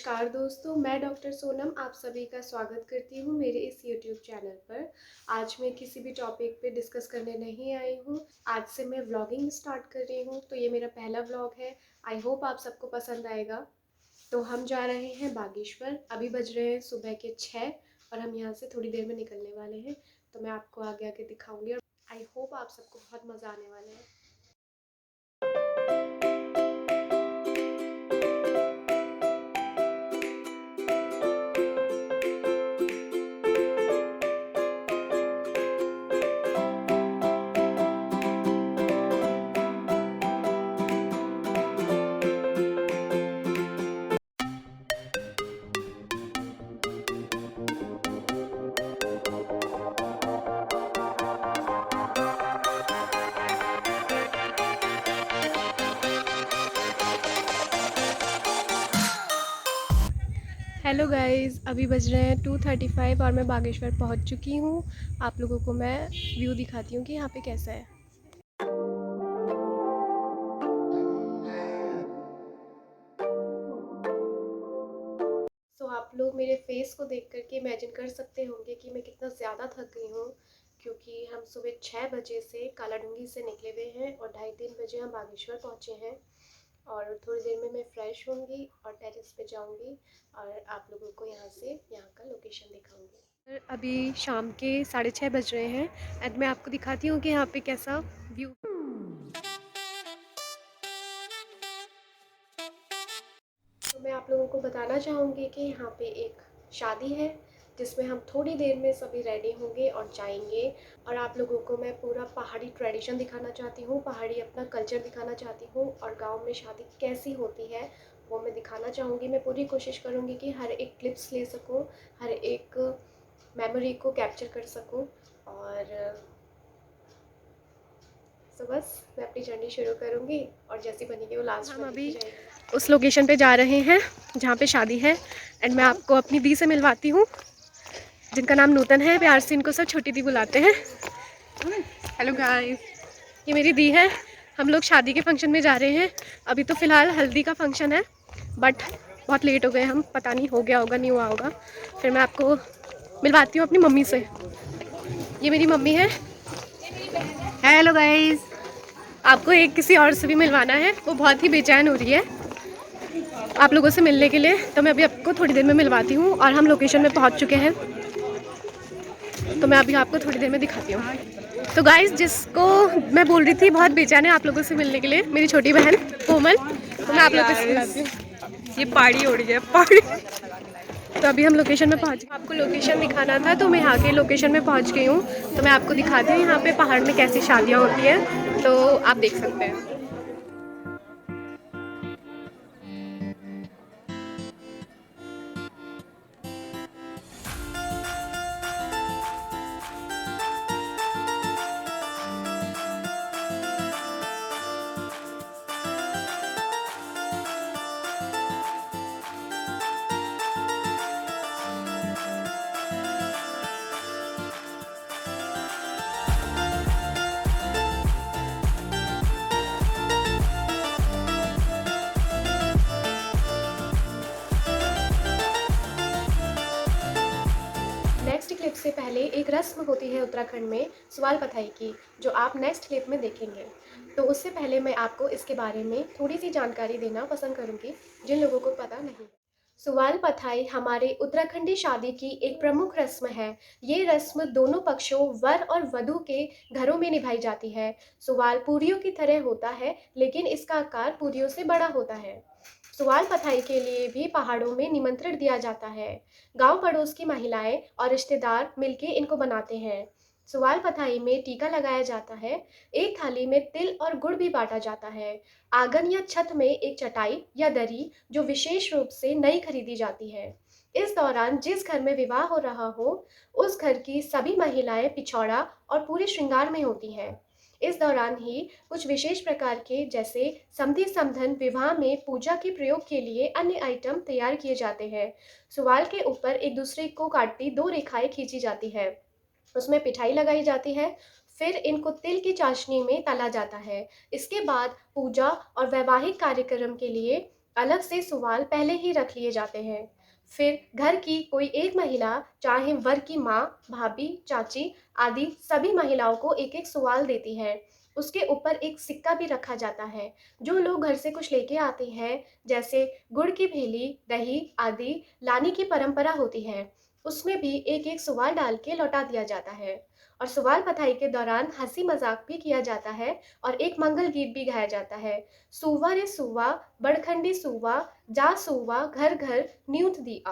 नमस्कार दोस्तों, मैं डॉक्टर सोनम आप सभी का स्वागत करती हूँ मेरे इस यूट्यूब चैनल पर। आज मैं किसी भी टॉपिक पे डिस्कस करने नहीं आई हूँ। आज से मैं व्लॉगिंग स्टार्ट कर रही हूँ, तो ये मेरा पहला व्लॉग है। आई होप आप सबको पसंद आएगा। तो हम जा रहे हैं बागेश्वर। अभी बज रहे हैं सुबह के 6 और हम यहाँ से थोड़ी देर में निकलने वाले हैं। तो मैं आपको आगे आके दिखाऊंगी और आई होप आप सबको बहुत मज़ा आने वाला है। हेलो गाइस, अभी बज रहे हैं 2:35 और मैं बागेश्वर पहुंच चुकी हूं। आप लोगों को मैं व्यू दिखाती हूं कि यहाँ पे कैसा है। आप लोग मेरे फेस को देख कर के इमेजिन कर सकते होंगे कि मैं कितना ज़्यादा थक गई हूँ, क्योंकि हम सुबह 6 बजे से कालाडूंगी से निकले हुए हैं और 2:30-3 बजे हम बागेश्वर पहुँचे हैं। और थोड़ी देर में मैं फ़्रेश होंगी और टेरेस पे जाऊंगी और आप लोगों को यहाँ का लोकेशन दिखाऊंगी। अभी शाम के 6:30 बज रहे हैं एंड मैं आपको दिखाती हूँ कि यहाँ पे कैसा व्यू। तो मैं आप लोगों को बताना चाहूँगी कि यहाँ पे एक शादी है जिसमें हम थोड़ी देर में सभी रेडी होंगे और जाएंगे। और आप लोगों को मैं पूरा पहाड़ी ट्रेडिशन दिखाना चाहती हूँ, पहाड़ी अपना कल्चर दिखाना चाहती हूँ और गांव में शादी कैसी होती है वो मैं दिखाना चाहूँगी। मैं पूरी कोशिश करूँगी कि हर एक क्लिप्स ले सकूँ, हर एक मेमोरी को कैप्चर कर सकूँ। और तो बस मैं अपनी जर्नी शुरू करूँगी और जैसी बनेगी वो लास्ट में अभी उस लोकेशन पे जा रहे हैं जहाँ पे शादी है। एंड मैं आपको अपनी दी से मिलवाती हूँ जिनका नाम नूतन है, प्यार से इनको सब छोटी दी बुलाते हैं। हेलो गाइस, ये मेरी दी है। हम लोग शादी के फंक्शन में जा रहे हैं। अभी तो फ़िलहाल हल्दी का फंक्शन है बट बहुत लेट हो गए हम, पता नहीं हो गया होगा नहीं हुआ होगा। फिर मैं आपको मिलवाती हूँ अपनी मम्मी से। ये मेरी मम्मी है। हेलो गाइस, आपको एक किसी और से भी मिलवाना है, वो बहुत ही बेचैन हो रही है आप लोगों से मिलने के लिए। तो मैं अभी आपको थोड़ी देर में मिलवाती हूँ और हम लोकेशन में पहुँच चुके हैं। तो मैं अभी आपको थोड़ी देर में दिखाती हूँ। तो गाइस, जिसको मैं बोल रही थी बहुत बेचैन है आप लोगों से मिलने के लिए, मेरी छोटी बहन कोमल। तो मैं आप लोगों से मिलाती हूँ। ये पहाड़ी हो रही है पहाड़ी। तो अभी हम लोकेशन में पहुँच, आपको लोकेशन दिखाना था तो मैं यहाँ के लोकेशन में पहुँच गई हूँ। तो मैं आपको दिखाती हूँ यहाँ पे पहाड़ में कैसी शादियाँ होती हैं, तो आप देख सकते हैं। नेक्स्ट क्लिप से पहले एक रस्म होती है उत्तराखंड में सवाल पथाई की, जो आप नेक्स्ट क्लिप में देखेंगे। तो उससे पहले मैं आपको इसके बारे में थोड़ी सी जानकारी देना पसंद करूंगी जिन लोगों को पता नहीं है। सुवाल पथाई हमारे उत्तराखंडी शादी की एक प्रमुख रस्म है। ये रस्म दोनों पक्षों वर और वधू के घरों में निभाई जाती है। सुवाल पूरियों की तरह होता है लेकिन इसका आकार पूरियों से बड़ा होता है। सुवाल पथाई के लिए भी पहाड़ों में निमंत्रण दिया जाता है। गांव पड़ोस की महिलाएं और रिश्तेदार मिलके इनको बनाते हैं। सुवाल पथाई में टीका लगाया जाता है। एक थाली में तिल और गुड़ भी बांटा जाता है। आंगन या छत में एक चटाई या दरी जो विशेष रूप से नई खरीदी जाती है। इस दौरान जिस घर में विवाह हो रहा हो उस घर की सभी महिलाएं पिछौड़ा और पूरे श्रृंगार में होती हैं। इस दौरान ही कुछ विशेष प्रकार के जैसे समधि समधन विवाह में पूजा के प्रयोग के लिए अन्य आइटम तैयार किए जाते हैं। सुवाल के ऊपर एक दूसरे को काटती 2 रेखाएं खींची जाती है, उसमें पिठाई लगाई जाती है, फिर इनको तिल की चाशनी में तला जाता है। इसके बाद पूजा और वैवाहिक कार्यक्रम के लिए अलग से सवाल पहले ही रख लिए जाते हैं। फिर घर की कोई एक महिला, चाहे वर की माँ, भाभी, चाची आदि सभी महिलाओं को एक-एक सवाल देती है। उसके ऊपर एक सिक्का भी रखा जाता है। जो लोग घर से कुछ लेके आते हैं, जैसे गुड़ की भेली, दही आदि लाने की परंपरा होती है, उसमें भी एक-एक सवाल डाल के लौटा दिया जाता है। और सवाल पताई के दौरान हँसी मज़ाक भी किया जाता है और एक मंगल गीत भी गाया जाता है। सूवा रे सूवा, बड़खंडी सूवा, जा सूवा घर घर न्यूत दी आ।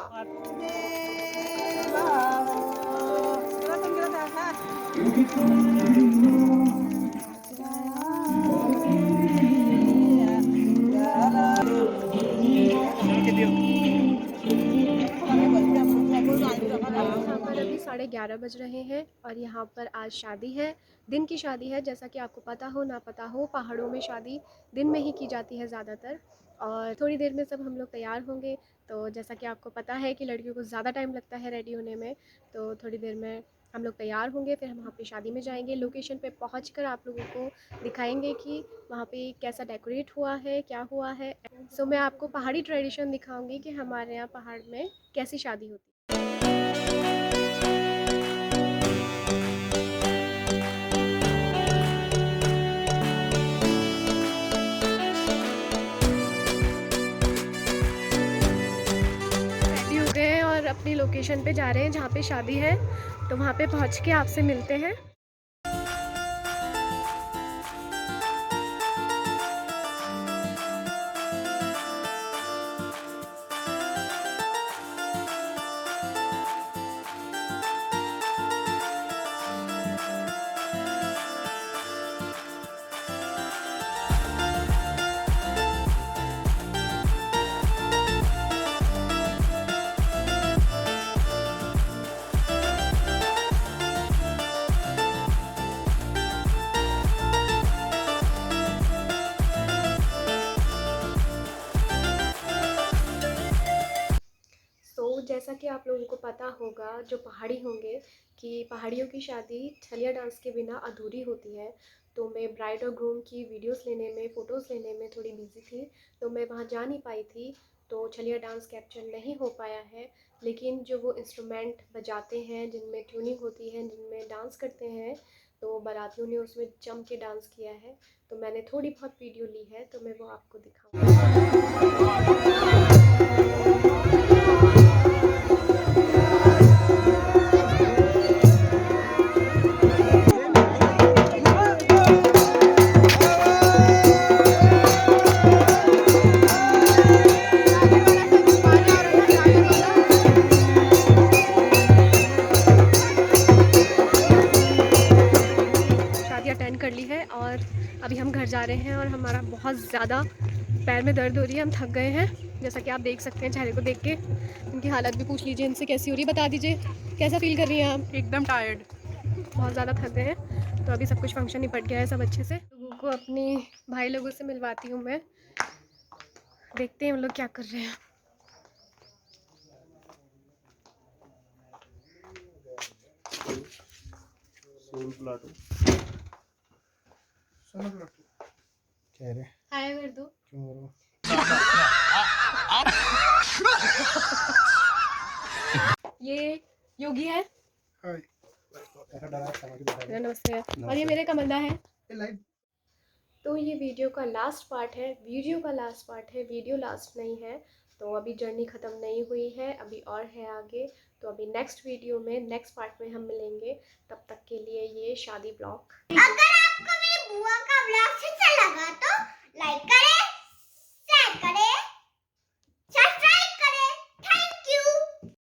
यहाँ पर अभी 11:30 बज रहे हैं और यहाँ पर आज शादी है। दिन की शादी है, जैसा कि आपको पता हो ना पता हो, पहाड़ों में शादी दिन में ही की जाती है ज़्यादातर। और थोड़ी देर में सब हम लोग तैयार होंगे। तो जैसा कि आपको पता है कि लड़कियों को ज़्यादा टाइम लगता है रेडी होने में, तो थोड़ी देर में हम लोग तैयार होंगे, फिर हम वहाँ पे शादी में जाएंगे। लोकेशन पे पहुँचकर आप लोगों को दिखाएंगे कि वहाँ पे कैसा डेकोरेट हुआ है, क्या हुआ है। सो मैं आपको पहाड़ी ट्रेडिशन दिखाऊंगी कि हमारे यहाँ पहाड़ में कैसी शादी होती है। रेडी हो गए हैं और अपनी लोकेशन पे जा रहे हैं जहाँ पे शादी है, तो वहाँ पे पहुँच के आपसे मिलते हैं। जैसा कि आप लोगों को पता होगा, जो पहाड़ी होंगे, कि पहाड़ियों की शादी छलिया डांस के बिना अधूरी होती है। तो मैं ब्राइड और ग्रूम की वीडियोस लेने में, फ़ोटोज़ लेने में थोड़ी बिज़ी थी, तो मैं वहाँ जा नहीं पाई थी, तो छलिया डांस कैप्चर नहीं हो पाया है। लेकिन जो वो इंस्ट्रूमेंट बजाते हैं, जिनमें ट्यूनिंग होती है, जिनमें डांस करते हैं, तो बारातियों ने उसमें जम के डांस किया है। तो मैंने थोड़ी बहुत वीडियो ली है, तो मैं वो आपको दिखाऊँगी। अटेंड कर ली है और अभी हम घर जा रहे हैं और हमारा बहुत ज़्यादा पैर में दर्द हो रही है, हम थक गए हैं। जैसा कि आप देख सकते हैं चेहरे को देख के। इनकी हालत भी पूछ लीजिए, इनसे कैसी हो रही है, बता दीजिए कैसा फील कर रही हैं आप? एकदम टायर्ड, बहुत ज़्यादा थक गए हैं। तो अभी सब कुछ फंक्शन निपट गया है सब अच्छे से। लोगों को अपने भाई लोगों से मिलवाती हूँ मैं, देखते हैं हम लोग क्या कर रहे हैं। हाय कर दो। ये योगी है, नमस्ते। और ये मेरे कमंदा है। तो ये वीडियो का लास्ट पार्ट है, वीडियो लास्ट नहीं है। तो अभी जर्नी ख़त्म नहीं हुई है, अभी और है आगे। तो अभी नेक्स्ट वीडियो में, नेक्स्ट पार्ट में हम मिलेंगे। तब तक के लिए ये शादी ब्लॉग। अगर आपको मेरी बुआ का ब्लॉग अच्छा लगा तो